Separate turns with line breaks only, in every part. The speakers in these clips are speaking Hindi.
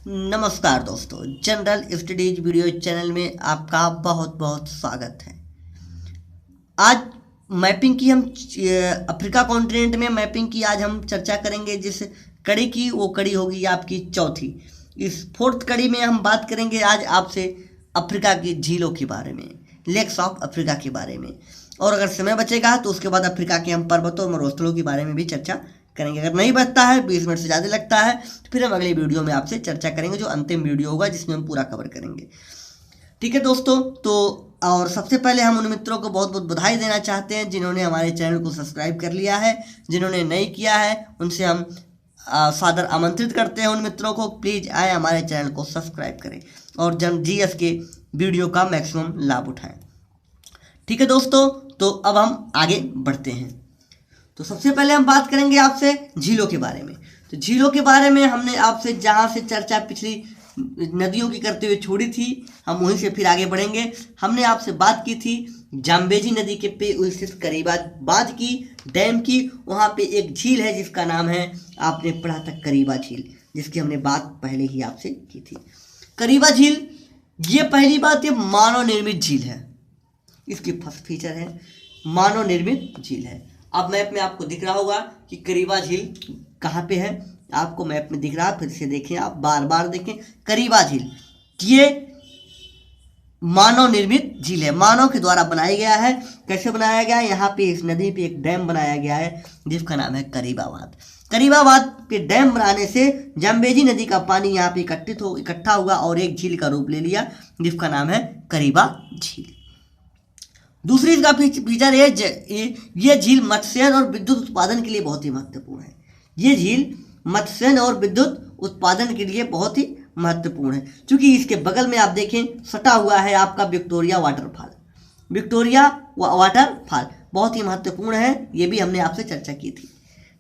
नमस्कार दोस्तों, जनरल स्टडीज वीडियो चैनल में आपका बहुत बहुत स्वागत है। आज मैपिंग की हम अफ्रीका कॉन्टिनेंट में मैपिंग की आज हम चर्चा करेंगे। जिस कड़ी की वो कड़ी होगी आपकी चौथी। इस फोर्थ कड़ी में हम बात करेंगे आज आपसे अफ्रीका की झीलों के बारे में, लेक्स ऑफ अफ्रीका के बारे में, और अगर समय बचेगा तो उसके बाद अफ्रीका के हम पर्वतों और मरुस्थलों के बारे में भी चर्चा करेंगे। अगर नहीं बचता है, 20 मिनट से ज़्यादा लगता है, तो फिर हम अगले वीडियो में आपसे चर्चा करेंगे, जो अंतिम वीडियो होगा जिसमें हम पूरा कवर करेंगे। ठीक है दोस्तों, तो और सबसे पहले हम उन मित्रों को बहुत बहुत बधाई देना चाहते हैं जिन्होंने हमारे चैनल को सब्सक्राइब कर लिया है। जिन्होंने नहीं किया है उनसे हम सादर आमंत्रित करते हैं उन मित्रों को, प्लीज़ आए हमारे चैनल को सब्सक्राइब करें और GS के वीडियो का मैक्सिमम लाभ उठाएं। ठीक है दोस्तों, तो अब हम आगे बढ़ते हैं। तो सबसे पहले हम बात करेंगे आपसे झीलों के बारे में। तो झीलों के बारे में हमने आपसे जहाँ से चर्चा पिछली नदियों की करते हुए छोड़ी थी, हम वहीं से फिर आगे बढ़ेंगे। हमने आपसे बात की थी जाम्बेजी नदी के पे स्थित करीबा बांध की, डैम की। वहाँ पे एक झील है जिसका नाम है, आपने पढ़ा था करीबा झील, जिसकी हमने बात पहले ही आपसे की थी। करीबा झील, ये पहली बात, ये मानव निर्मित झील है। इसकी फर्स्ट फीचर है मानव निर्मित झील है। अब मैप में आपको दिख रहा होगा कि करीबा झील कहाँ पे है, आपको मैप में दिख रहा है, फिर से देखें, आप बार बार देखें। करीबा झील ये मानव निर्मित झील है, मानव के द्वारा बनाया गया है। कैसे बनाया गया है? यहाँ पे इस नदी पे एक डैम बनाया गया है जिसका नाम है करीबा बांध। करीबा बांध पे डैम बनाने से जाम्बेजी नदी का पानी यहाँ पे इकट्ठा हुआ और एक झील का रूप ले लिया जिसका नाम है करीबा झील। दूसरी इसका फीचर ये झील मत्स्यन और विद्युत उत्पादन के लिए बहुत ही महत्वपूर्ण है। ये झील मत्स्यन और विद्युत उत्पादन के लिए बहुत ही महत्वपूर्ण है, क्योंकि इसके बगल में आप देखें सटा हुआ है आपका विक्टोरिया वाटरफॉल। विक्टोरिया वाटरफॉल बहुत ही महत्वपूर्ण है, ये भी हमने आपसे चर्चा की थी।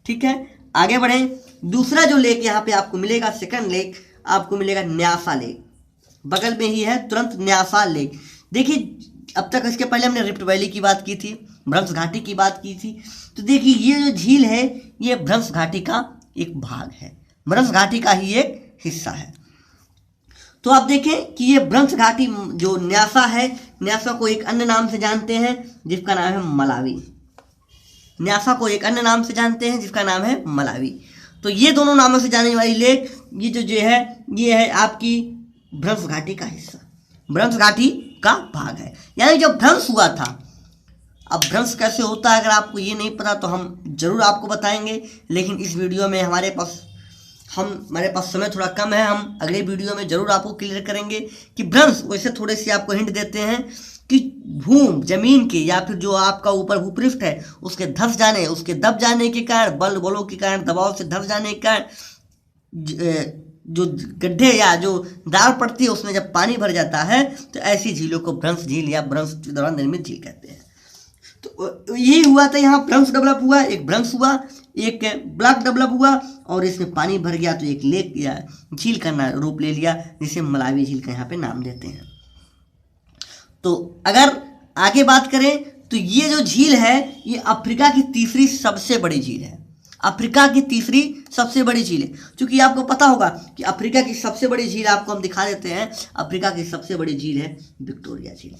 ठीक है, आगे बढ़ें। दूसरा जो लेक यहाँ पे आपको मिलेगा, सेकंड लेक आपको मिलेगा न्यासा लेक, बगल में ही है तुरंत न्यासा लेक। देखिए, अब तक इसके पहले हमने रिफ्ट वैली की बात की थी, भ्रंश घाटी की बात की थी। तो देखिए, ये जो झील है ये भ्रंश घाटी का एक भाग है, भ्रंश घाटी का ही एक हिस्सा है। तो आप देखें कि ये भ्रंश घाटी जो न्यासा है, न्यासा को एक अन्य नाम से जानते हैं जिसका नाम है मलावी। न्यासा को एक अन्य नाम से जानते हैं जिसका नाम है मलावी। तो ये दोनों नामों से जाने वाली लेक ये जो है ये है आपकी भ्रंश घाटी का हिस्सा, भ्रंश घाटी का भाग है। यानी जब भ्रंश हुआ था, अब भ्रंश कैसे होता है अगर आपको ये नहीं पता तो हम जरूर आपको बताएंगे, लेकिन इस वीडियो में हमारे पास समय थोड़ा कम है। हम अगले वीडियो में जरूर आपको क्लियर करेंगे कि भ्रंश, वैसे थोड़े से आपको हिंट देते हैं कि जमीन के या फिर जो आपका ऊपर भूपृष्ठ है उसके धंस जाने, उसके दब जाने के कारण, बलों के कारण, दबाव से धंस जाने के कारण जो गड्ढे या जो दार पड़ती है उसमें जब पानी भर जाता है तो ऐसी झीलों को भ्रंश झील या भ्रंश के दौरान निर्मित झील कहते हैं। तो यही हुआ था, यहाँ भ्रंश डेवलप हुआ, एक भ्रंश हुआ, एक ब्लॉक डेवलप हुआ और इसमें पानी भर गया तो एक लेक या झील का रूप ले लिया, जिसे मलावी झील का यहाँ पे नाम देते हैं। तो अगर आगे बात करें तो ये जो झील है ये अफ्रीका की तीसरी सबसे बड़ी झील है, अफ्रीका की तीसरी सबसे बड़ी झील है। क्योंकि आपको पता होगा कि अफ्रीका की सबसे बड़ी झील आपको हम दिखा देते हैं, अफ्रीका की सबसे बड़ी झील है विक्टोरिया झील।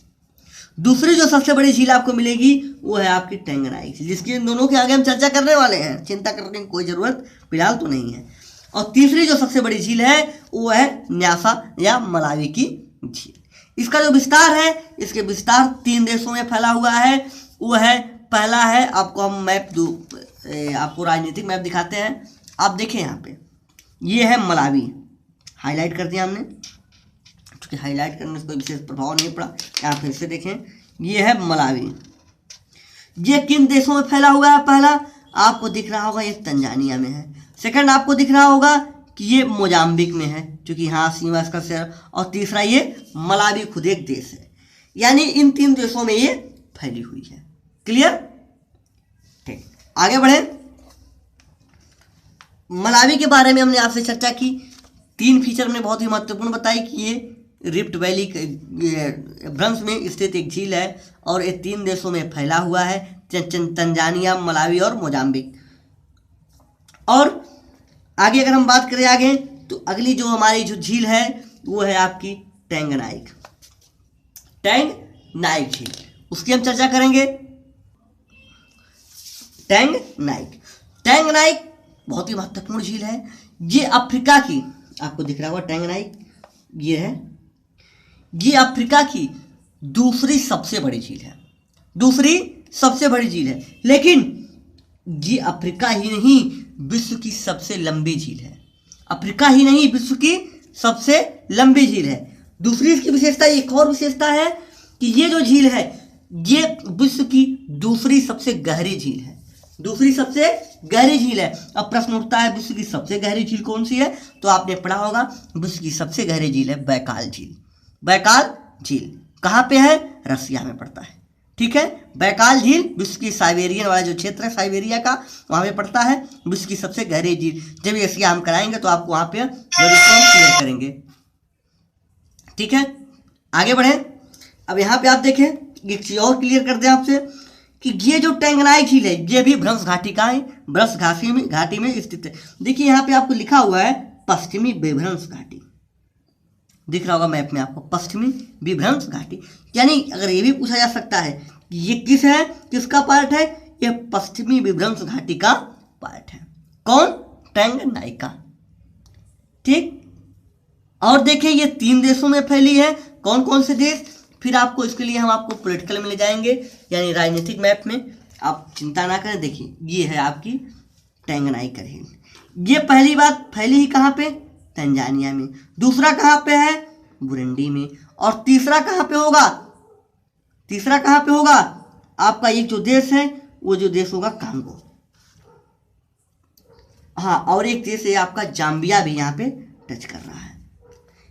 दूसरी जो सबसे बड़ी झील आपको मिलेगी वो है आपकी टेंगनाई झील, जिसकी इन दोनों के आगे हम चर्चा करने वाले हैं, चिंता करने की कोई ज़रूरत फिलहाल तो नहीं है। और तीसरी जो सबसे बड़ी झील है वो है न्यासा या मलावी की झील। इसका जो विस्तार है, इसके विस्तार 3 देशों में फैला हुआ है। वो है, पहला है, आपको हम आपको राजनीतिक मैप दिखाते हैं। आप देखें यहाँ पे ये है मलावी, हाईलाइट कर दिया हमने, क्योंकि हाईलाइट करने से कोई विशेष प्रभाव नहीं पड़ा। यहाँ फिर से देखें, ये है मलावी। ये किन देशों में फैला हुआ है? पहला आपको दिख रहा होगा ये तंजानिया में है, सेकंड आपको दिख रहा होगा कि ये मोजाम्बिक में है, क्योंकि यहाँ सीमा इसका शहर, और तीसरा ये मलावी खुद एक देश है। यानी इन 3 देशों में ये फैली हुई है। क्लियर? ठीक, आगे बढ़े। मलावी के बारे में हमने आपसे चर्चा की, 3 फीचर हमने बहुत ही महत्वपूर्ण बताई कि ये रिफ्ट वैली भ्रंश में स्थित एक झील है और ये 3 देशों में फैला हुआ है, तंजानिया, मलावी और मोजाम्बिक। और आगे अगर हम बात करें आगे तो अगली जो हमारी जो झील है वो है आपकी टैंगनाइक। टैंगनाइक झील, उसकी हम चर्चा करेंगे। टैंगनाइक बहुत ही महत्वपूर्ण झील है। ये अफ्रीका की, आपको दिख रहा होगा टैंगनाइक, ये है, ये अफ्रीका की दूसरी सबसे बड़ी झील है, दूसरी सबसे बड़ी झील है। लेकिन ये अफ्रीका ही नहीं, विश्व की सबसे लंबी झील है। अफ्रीका ही नहीं, विश्व की सबसे लंबी झील है। दूसरी इसकी विशेषता, एक और विशेषता है कि ये जो झील है ये विश्व की दूसरी सबसे गहरी झील है, दूसरी सबसे गहरी झील है। अब प्रश्न उठता है विश्व की सबसे गहरी झील कौन सी है? तो आपने पढ़ा होगा विश्व की सबसे गहरी झील है बैकाल झील। बैकाल झील कहाँ पे है? रसिया में पड़ता है, ठीक है। बैकाल झील विश्व की साइबेरियन वाला जो क्षेत्र है साइबेरिया का, वहाँ पे पड़ता है विश्व की सबसे गहरी झील। जब एशिया हम कराएंगे तो आपको वहाँ पे जरूर क्लियर करेंगे, ठीक है। आगे बढ़े। अब यहाँ पे आप देखें, एक चीज और क्लियर कर दें आपसे कि ये जो टैंगनाइक झील है ये भी भ्रंश घाटी का है, भ्रंश घाटी में स्थित है। देखिए यहाँ पे आपको लिखा हुआ है पश्चिमी विभ्रंश घाटी, दिख रहा होगा मैप में आपको, पश्चिमी विभ्रंश घाटी। यानी अगर ये भी पूछा जा सकता है कि ये किस है, किसका पार्ट है? ये पश्चिमी विभ्रंश घाटी का पार्ट है। कौन? टैंगनाइक का, ठीक। और देखिए ये 3 देशों में फैली है। कौन कौन से देश? फिर आपको इसके लिए हम आपको पॉलिटिकल में ले जाएंगे, यानी राजनीतिक मैप में, आप चिंता ना करें। देखिए ये है आपकी टैंगनाइक झील। ये पहली बात फैली ही कहाँ पे? तंजानिया में। दूसरा कहाँ पे है? बुरुंडी में। और तीसरा कहाँ पे होगा? तीसरा कहाँ पे होगा? आपका एक जो देश है वो जो देश होगा कांगो, हाँ। और एक देश है आपका जाम्बिया भी यहाँ पे टच कर रहा है।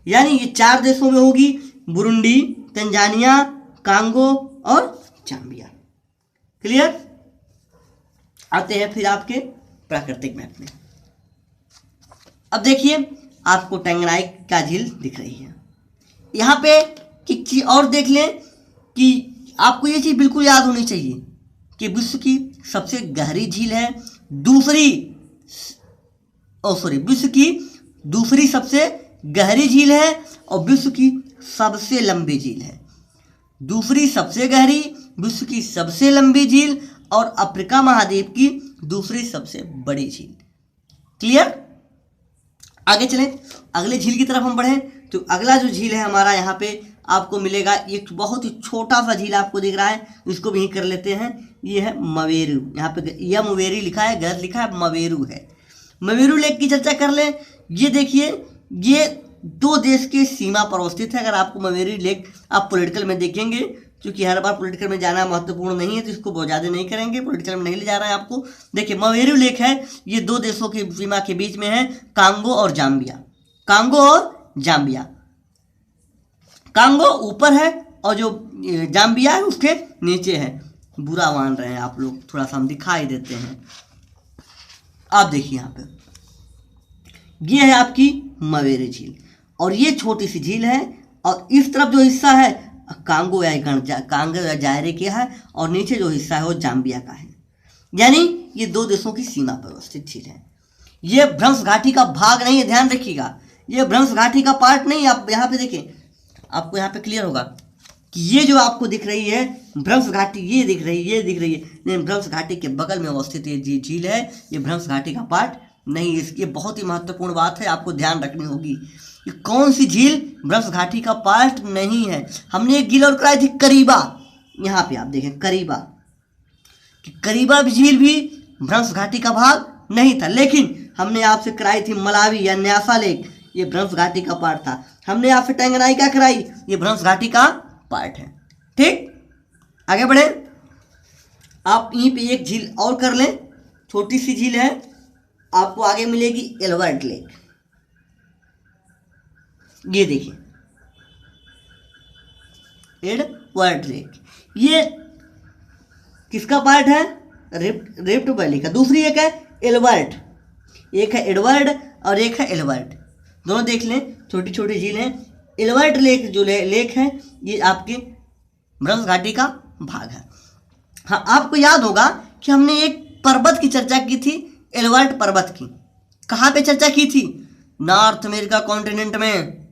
यानी ये 4 देशों में होगी, बुरुंडी, तंजानिया, कांगो और जाम्बिया। क्लियर? आते हैं फिर आपके प्राकृतिक मैप में। अब देखिए आपको टैंगनाइक का झील दिख रही है। यहाँ पे एक चीज और देख लें कि आपको ये चीज बिल्कुल याद होनी चाहिए कि विश्व की सबसे गहरी झील है, विश्व की दूसरी सबसे गहरी झील है और विश्व की सबसे लंबी झील है। दूसरी सबसे गहरी, विश्व की सबसे लंबी झील और अफ्रीका महाद्वीप की दूसरी सबसे बड़ी झील। क्लियर? आगे चलें, अगले झील की तरफ हम बढ़ें तो अगला जो झील है हमारा यहाँ पे आपको मिलेगा, एक बहुत ही छोटा सा झील आपको दिख रहा है, इसको भी कर लेते हैं। ये है मवेरू। यहाँ पे यह मवेरी लिखा है, गलत लिखा है, मवेरू है। मवेरू लेक की चर्चा कर लें। ये देखिए ये 2 देश के सीमा पर अवस्थित है। अगर आपको मवेरी लेक आप पॉलिटिकल में देखेंगे, क्योंकि हर बार पॉलिटिकल में जाना महत्वपूर्ण नहीं है तो इसको बहुत ज़्यादा नहीं करेंगे, पॉलिटिकल में नहीं ले जा रहा है आपको। देखिए मवेरू लेक है, ये 2 देशों की सीमा के बीच में है, कांगो और जाम्बिया। कांगो और जाम्बिया, कांगो ऊपर है और जो जाम्बिया है उसके नीचे है। बुरा मान रहे हैं आप लोग, थोड़ा सा हम दिखाई देते हैं। आप देखिए यहाँ पे ये है आपकी मवेरी झील और ये छोटी सी झील है और इस तरफ जो हिस्सा है कांगो या जायरे के है और नीचे जो हिस्सा है वो जाम्बिया का है। यानी ये 2 देशों की सीमा पर अवस्थित झील है। ये भ्रंश घाटी का भाग नहीं है, ध्यान रखिएगा, ये भ्रंश घाटी का पार्ट नहीं है। आप यहाँ पे देखें, आपको यहाँ पे क्लियर होगा कि ये जो आपको दिख रही है भ्रंश घाटी, ये दिख रही है, लेकिन भ्रंश घाटी के बगल में अवस्थित ये झील है, ये भ्रंश घाटी का पार्ट नहीं। इसकी बहुत ही महत्वपूर्ण बात है, आपको ध्यान रखनी होगी कि कौन सी झील भ्रंश घाटी का पार्ट नहीं है। हमने एक झील और कराई थी करीबा, यहाँ पे आप देखें करीबा, कि करीबा झील भी भ्रंश घाटी का भाग नहीं था। लेकिन हमने आपसे कराई थी मलावी या न्यासा लेक, ये भ्रंश घाटी का पार्ट था। हमने आपसे टैंगनाइक क्या कराई, ये भ्रंश घाटी का पार्ट है, ठीक। आगे बढ़े, आप यहीं पे एक झील और कर लें, छोटी सी झील है, आपको आगे मिलेगी एडवर्ड लेक। ये देखिए एडवर्ड लेक, ये किसका पार्ट है? रिफ्ट वैली का। दूसरी एक है एडवर्ड, एक है एडवर्ड और एक है एडवर्ड, दोनों देख लें, छोटी छोटी झील हैं। एडवर्ड लेक जो लेक है ये आपके भ्रंश घाटी का भाग है। हाँ, आपको याद होगा कि हमने एक पर्वत की चर्चा की थी, एडवर्ड पर्वत की। कहाँ पे चर्चा की थी? नॉर्थ अमेरिका कॉन्टिनेंट में।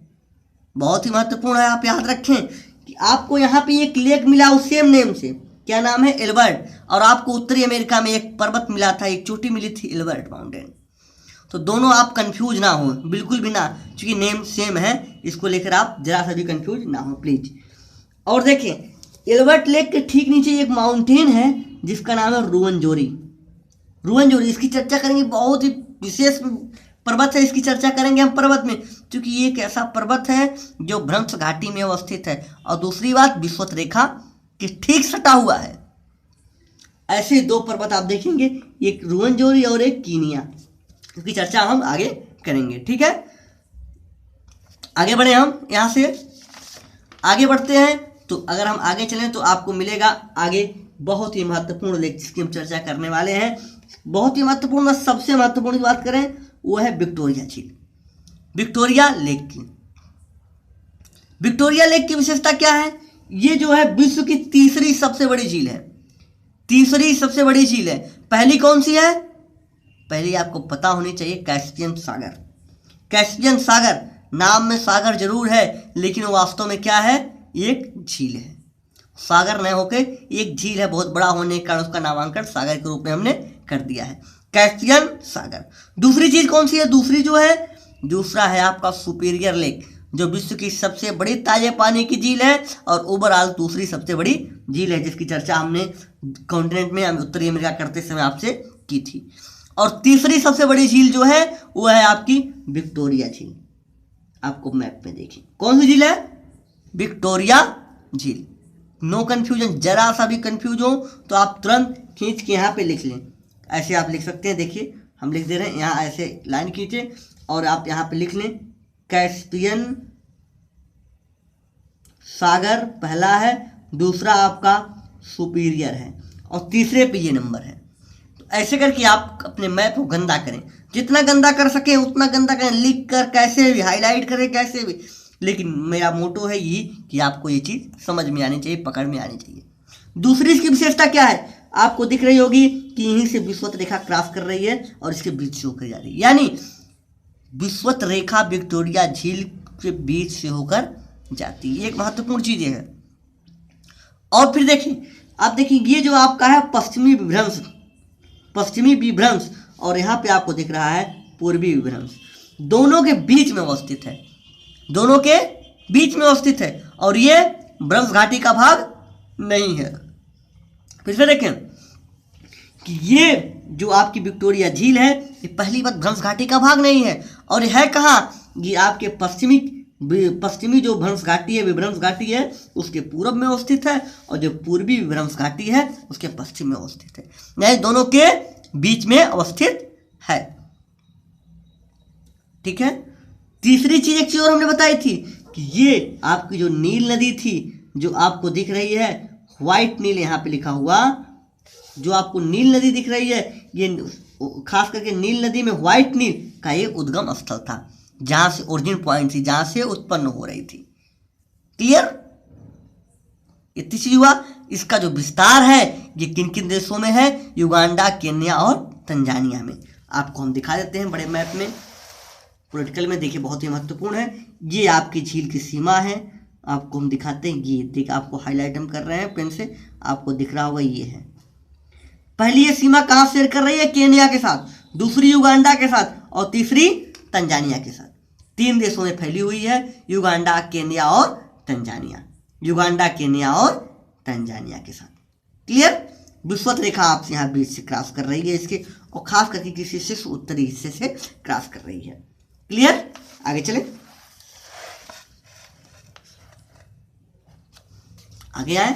बहुत ही महत्वपूर्ण है, आप याद रखें कि आपको यहाँ पे एक लेक मिला उस सेम नेम से, क्या नाम है, एल्बर्ट, और आपको उत्तरी अमेरिका में एक पर्वत मिला था, एक चोटी मिली थी एल्बर्ट माउंटेन। तो दोनों आप कंफ्यूज ना हो, बिल्कुल भी ना, क्योंकि नेम सेम है, इसको लेकर आप जरा सा भी कंफ्यूज ना हो प्लीज। और देखें एल्बर्ट लेक के ठीक नीचे एक माउंटेन है जिसका नाम है रुवंजोरी। रुवंजोरी, इसकी चर्चा करेंगे, बहुत ही विशेष पर्वत है, इसकी चर्चा करेंगे हम पर्वत में, क्योंकि ये एक ऐसा पर्वत है जो भ्रंश घाटी में अवस्थित है। और दूसरी बात, विषुवत रेखा के ठीक सटा हुआ है। ऐसे दो पर्वत आप देखेंगे, एक रुवंजोरी और एक कीनिया, इसकी चर्चा हम आगे करेंगे। ठीक है, आगे बढ़े, हम यहाँ से आगे बढ़ते हैं। तो अगर हम आगे चलें तो आपको मिलेगा आगे बहुत ही महत्वपूर्ण लेख जिसकी हम चर्चा करने वाले हैं। बहुत ही महत्वपूर्ण, सबसे महत्वपूर्ण की बात करें वो है विक्टोरिया झील, विक्टोरिया लेक की। विक्टोरिया लेक की विशेषता क्या है? ये जो है विश्व की तीसरी सबसे बड़ी झील है, तीसरी सबसे बड़ी झील है। पहली कौन सी है? पहली आपको पता होनी चाहिए, कैस्पियन सागर। कैस्पियन सागर, नाम में सागर जरूर है लेकिन वो वास्तव में क्या है, एक झील है। सागर न होके एक झील है, बहुत बड़ा होने के कारण उसका नामांकन सागर के रूप में हमने कर दिया है, कैस्पियन सागर। दूसरी चीज कौन सी है? दूसरी जो है, दूसरा है आपका सुपीरियर लेक, जो विश्व की सबसे बड़ी ताजे पानी की झील है और ओवरऑल दूसरी सबसे बड़ी झील है, जिसकी चर्चा हमने कॉन्टिनेंट में उत्तरी अमेरिका करते समय आपसे की थी। और तीसरी सबसे बड़ी झील जो है वो है आपकी विक्टोरिया झील। आपको मैप में देखिए कौन सी झील है, विक्टोरिया झील। नो कंफ्यूजन, जरा सा भी कंफ्यूज हो तो आप तुरंत खींच के यहाँ पे लिख लें। ऐसे आप लिख सकते हैं, देखिए हम लिख दे रहे हैं, यहाँ ऐसे लाइन खींचे और आप यहाँ पे लिख लें कैस्पियन सागर पहला है, दूसरा आपका सुपीरियर है और तीसरे पे ये नंबर है। तो ऐसे करके आप अपने मैप को गंदा करें, जितना गंदा कर सकें उतना गंदा करें, लिख कर कैसे भी, हाईलाइट करें कैसे भी, लेकिन मेरा मोटो है ये कि आपको ये चीज़ समझ में आनी चाहिए, पकड़ में आनी चाहिए। दूसरी इसकी विशेषता क्या है? आपको दिख रही होगी कि यहीं से विषुवत रेखा क्रॉस कर रही है और इसके बीच से होकर जा रही है, यानी विषुवत रेखा विक्टोरिया झील के बीच से होकर जाती है। एक महत्वपूर्ण चीज है। और फिर देखिए, आप देखिए ये जो आपका है पश्चिमी विभ्रंश, पश्चिमी विभ्रंश, और यहाँ पे आपको दिख रहा है पूर्वी विभ्रंश, दोनों के बीच में अवस्थित है, दोनों के बीच में अवस्थित है और ये भ्रंश घाटी का भाग नहीं है। फिर से देखें कि ये जो आपकी विक्टोरिया झील है ये पहली बात भ्रंश घाटी का भाग नहीं है, और है कहाँ, ये आपके पश्चिमी जो भ्रंश घाटी है, विभ्रंश घाटी है, उसके पूर्व में अवस्थित है, और जो पूर्वी विभ्रंश घाटी है उसके पश्चिम में अवस्थित है, यानी दोनों के बीच में अवस्थित है। ठीक है, तीसरी चीज एक चीज और हमने बताई थी कि ये आपकी जो नील नदी थी, जो आपको दिख रही है व्हाइट नील, यहाँ पे लिखा हुआ, जो आपको नील नदी दिख रही है, ये खास करके नील नदी में व्हाइट नील का ये उद्गम स्थल था, जहां से ओरिजिन पॉइंट थी, जहां से उत्पन्न हो रही थी। क्लियर? इतनी चीज हुआ। इसका जो विस्तार है ये किन किन देशों में है, युगांडा, केन्या और तंजानिया में। आपको हम दिखा देते हैं बड़े मैप में, पॉलिटिकल में, देखिए बहुत ही महत्वपूर्ण है। ये आपकी झील की सीमा है, आपको हम दिखाते हैं, ये देखिए आपको हाईलाइट हम कर रहे हैं पेन से, आपको दिख रहा होगा ये है। पहली ये सीमा कहाँ शेयर कर रही है? केन्या के साथ, दूसरी युगांडा के साथ और तीसरी तंजानिया के साथ। 3 देशों में फैली हुई है, युगांडा, केन्या और तंजानिया, युगांडा, केन्या और तंजानिया के साथ। क्लियर? विषुवत रेखा आपसे यहाँ बीच से क्रॉस कर रही है इसके, और खास करके किसी से उत्तरी हिस्से से क्रॉस कर रही है। क्लियर? आगे चले, आगे आए।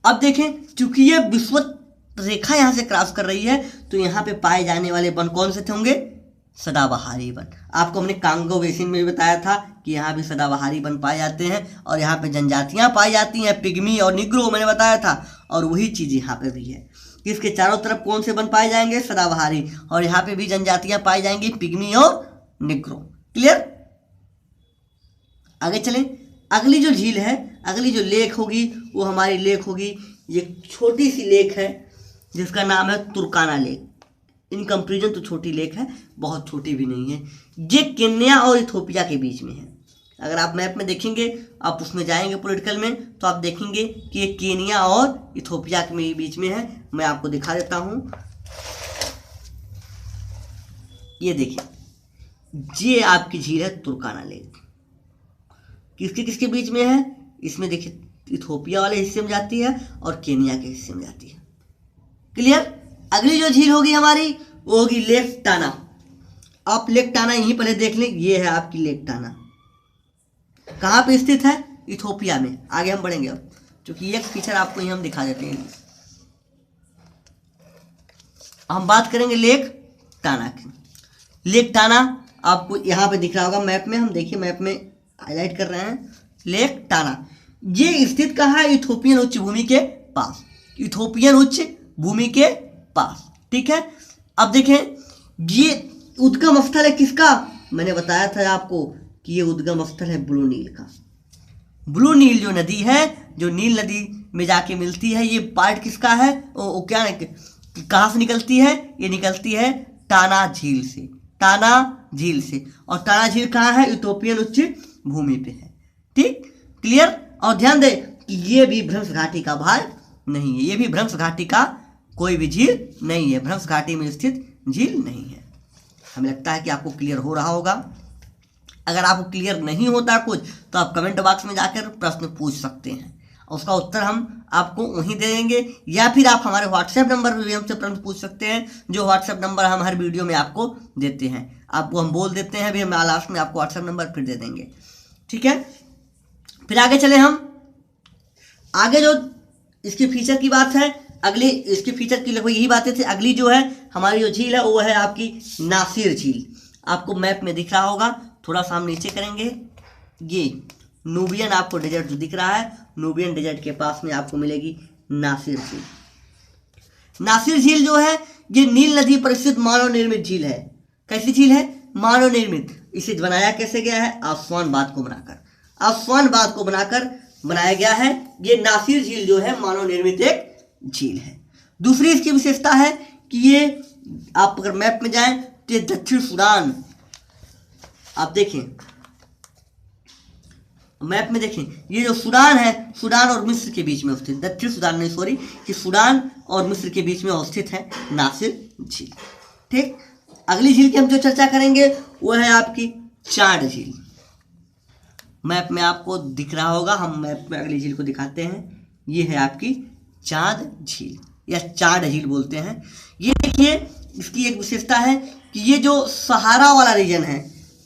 अब देखें, चूंकि ये विषुवत रेखा यहां से क्रॉस कर रही है तो यहाँ पे पाए जाने वाले वन कौन से थे होंगे? सदाबहारी वन। आपको हमने कांगो बेसिन में भी बताया था कि यहाँ भी सदाबहारी वन पाए जाते हैं और यहाँ पे जनजातियां पाई जाती हैं, पिग्मी और निग्रो, मैंने बताया था। और वही चीज यहाँ पे भी है कि इसके चारों तरफ कौन से वन पाए जाएंगे? सदाबहारी, और यहाँ पे भी जनजातियां पाई जाएंगी, पिग्मी और निग्रो। क्लियर? आगे चलें। अगली जो झील है, अगली जो लेक होगी वो हमारी लेक होगी, ये छोटी सी लेक है जिसका नाम है तुर्काना लेक। इन कंपेरिजन तो छोटी लेक है, बहुत छोटी भी नहीं है। ये केन्या और इथोपिया के बीच में है। अगर आप मैप में देखेंगे, आप उसमें जाएंगे पॉलिटिकल में, तो आप देखेंगे कि ये केन्या और इथोपिया के बीच में है। मैं आपको दिखा देता हूँ, ये देखिए, ये आपकी झील है तुर्काना लेक। किसके किसके बीच में है? इसमें देखिए इथोपिया वाले हिस्से में जाती है और केन्या के हिस्से में जाती है। क्लियर? अगली जो झील होगी हमारी वो होगी लेक टाना। आप लेक टाना यहीं पहले देख लें, ये है आपकी लेक टाना। कहाँ पे स्थित है? इथोपिया में। आगे हम बढ़ेंगे अब, क्योंकि एक फीचर आपको यहीं हम दिखा देते हैं। हम बात करेंगे लेक टाना की। लेक टाना आपको यहाँ पे दिख रहा होगा मैप में, हम देखिए मैप में हाईलाइट कर रहे हैं। लेक टाना ये स्थित कहाँ है? इथोपियन उच्च भूमि के पास। इथोपियन उच्च भूमि के पास, ठीक है। अब देखें, ये उद्गम स्थल है किसका? मैंने बताया था आपको कि ये उद्गम स्थल है ब्लू नील का। ब्लू नील जो नदी है, जो नील नदी में जाके मिलती है, ये पार्ट किसका है? वो क्या कहाँ से निकलती है? ये निकलती है टाना झील से। टाना झील से। और टाना झील कहाँ है? इथोपियन उच्च भूमि पे है। ठीक, क्लियर? और ध्यान दें कि ये भी भ्रंश घाटी का भाग नहीं है। ये भी भ्रंश घाटी का कोई भी झील नहीं है, भ्रंश घाटी में स्थित झील नहीं है। हमें लगता है कि आपको क्लियर हो रहा होगा। अगर आपको क्लियर नहीं होता कुछ तो आप कमेंट बॉक्स में जाकर प्रश्न पूछ सकते हैं, उसका उत्तर हम आपको वहीं दे देंगे, या फिर आप हमारे व्हाट्सएप नंबर पर भी हमसे प्रश्न पूछ सकते हैं, जो व्हाट्सएप नंबर हम हर वीडियो में आपको देते हैं। आपको हम बोल देते हैं, भी हम लास्ट में आपको व्हाट्सएप नंबर फिर दे देंगे। ठीक है, फिर आगे चले हम। आगे जो इसके फीचर की बात है, अगली इसके फीचर की लगभग यही बातें थी। अगली जो है हमारी जो झील है वो है आपकी नासिर झील। आपको मैप में दिख रहा होगा, थोड़ा सा हम नीचे करेंगे, ये नूबियन आपको डेजर्ट जो दिख रहा है, नूबियन डेजर्ट के पास में आपको मिलेगी नासिर झील। नासिर झील जो है ये नील नदी पर स्थित मानव निर्मित झील है। कैसी झील है? मानव निर्मित। इसे बनाया कैसे गया है? आसमान बांध को बनाकर। आसमान बांध को बनाकर बनाया गया है। ये नासिर झील जो है मानव निर्मित एक झील है। दूसरी इसकी विशेषता है कि ये आप अगर मैप में जाएं तो ये दक्षिण सूडान, आप देखें मैप में देखें, ये जो सूडान है, सूडान और मिस्र के बीच में स्थित, दक्षिण सूडान नहीं सॉरी, कि सूडान और मिस्र के बीच में अवस्थित है नासिर झील। ठीक, अगली झील की हम जो चर्चा करेंगे वो है आपकी चाड झील। मैप में आपको दिख रहा होगा, हम मैप में अगली झील को दिखाते हैं। ये है आपकी चाद झील या चाड झील बोलते हैं। ये देखिए, इसकी एक विशेषता है कि ये जो सहारा वाला रीजन है,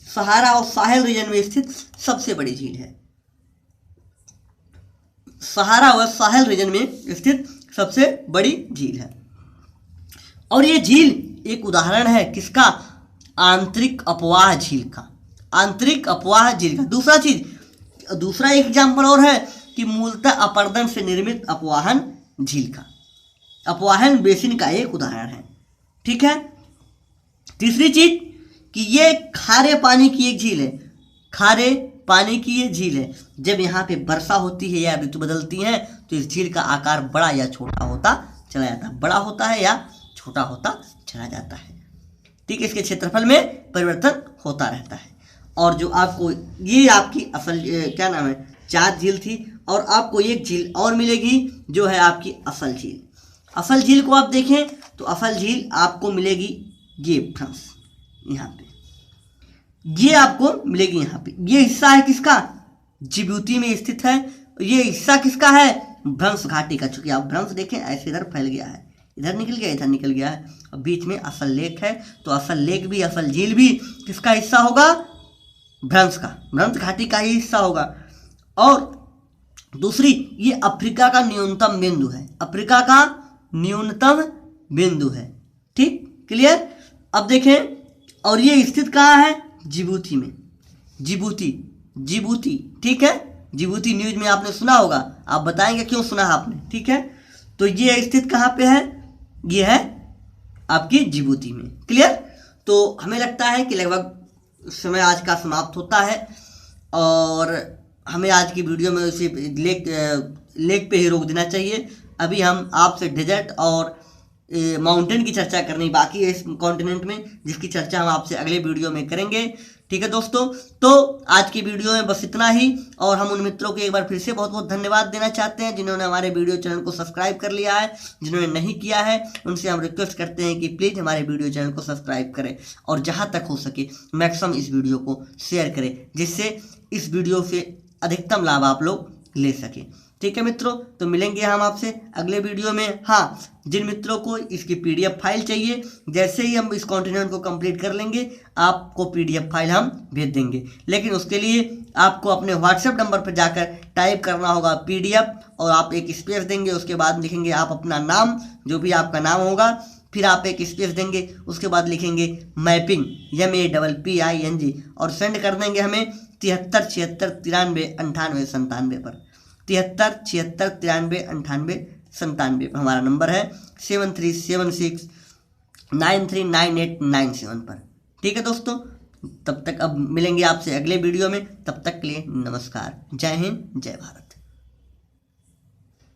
सहारा और साहेल रीजन में स्थित सबसे बड़ी झील है। सहारा और साहेल रीजन में स्थित सबसे बड़ी झील है। और ये झील एक उदाहरण है किसका? आंतरिक अपवाह झील का। आंतरिक अपवाह झील का। दूसरा एक एग्जाम्पल और है कि मूलतः अपर्दन से निर्मित अपवाहन झील का, अपवाहन बेसिन का एक उदाहरण है। ठीक है। तीसरी चीज कि ये खारे पानी की एक झील है। खारे पानी की ये झील है। जब यहाँ पे वर्षा होती है या ऋतु बदलती है तो इस झील का आकार बड़ा या छोटा होता चला जाता है, बड़ा होता है या छोटा होता चला जाता है। ठीक है, इसके क्षेत्रफल में परिवर्तन होता रहता है। और जो आपको ये आपकी असल क्या नाम है, चाद झील थी। और आपको एक झील और मिलेगी जो है आपकी असल झील। असल झील को आप देखें तो असल झील आपको मिलेगी ये भ्रंश, यहाँ पे ये आपको मिलेगी। यहाँ पे ये हिस्सा है किसका? जिबूती में स्थित है। ये हिस्सा किसका है? भ्रंश घाटी का। चूंकि आप भ्रंश देखें ऐसे इधर फैल गया है, इधर निकल गया, इधर निकल गया है, और बीच में असल लेक है। तो असल लेक भी, असल झील भी किसका हिस्सा होगा? भ्रंश का, भ्रंश घाटी का ही हिस्सा होगा। और दूसरी, ये अफ्रीका का न्यूनतम बिंदु है। अफ्रीका का न्यूनतम बिंदु है। ठीक, क्लियर? अब देखें, और ये स्थित कहाँ है? जिबूती में। जिबूती, ठीक है। जिबूती न्यूज में आपने सुना होगा, आप बताएंगे क्यों सुना आपने। ठीक है, तो ये स्थित कहाँ पे है? ये है आपकी जिबूती में। क्लियर? तो हमें लगता है कि लगभग समय आज का समाप्त होता है और हमें आज की वीडियो में सिर्फ लेक पे ही रोक देना चाहिए। अभी हम आपसे डेजर्ट और माउंटेन की चर्चा करनी बाकी है इस कॉन्टिनेंट में, जिसकी चर्चा हम आपसे अगले वीडियो में करेंगे। ठीक है दोस्तों, तो आज की वीडियो में बस इतना ही। और हम उन मित्रों को एक बार फिर से बहुत बहुत धन्यवाद देना चाहते हैं जिन्होंने हमारे वीडियो चैनल को सब्सक्राइब कर लिया है। जिन्होंने नहीं किया है उनसे हम रिक्वेस्ट करते हैं कि प्लीज़ हमारे वीडियो चैनल को सब्सक्राइब करें और जहाँ तक हो सके मैक्सिमम इस वीडियो को शेयर करें, जिससे इस वीडियो से अधिकतम लाभ आप लोग ले सकें। ठीक है मित्रों, तो मिलेंगे हम आपसे अगले वीडियो में। हाँ, जिन मित्रों को इसकी PDF फाइल चाहिए, जैसे ही हम इस कॉन्टिनेंट को कंप्लीट कर लेंगे आपको PDF फाइल हम भेज देंगे, लेकिन उसके लिए आपको अपने WhatsApp नंबर पर जाकर टाइप करना होगा PDF और आप एक स्पेस देंगे, उसके बाद लिखेंगे आप अपना नाम, जो भी आपका नाम होगा, फिर आप एक स्पेस देंगे, उसके बाद लिखेंगे मैपिंग MAPPING और सेंड कर देंगे हमें 73 76 93 98 97 पर। 73 76 93 98 97 पर हमारा नंबर है 7376 939897 पर। ठीक है दोस्तों, तब तक अब मिलेंगे आपसे अगले वीडियो में। तब तक के लिए नमस्कार। जय हिंद, जय भारत।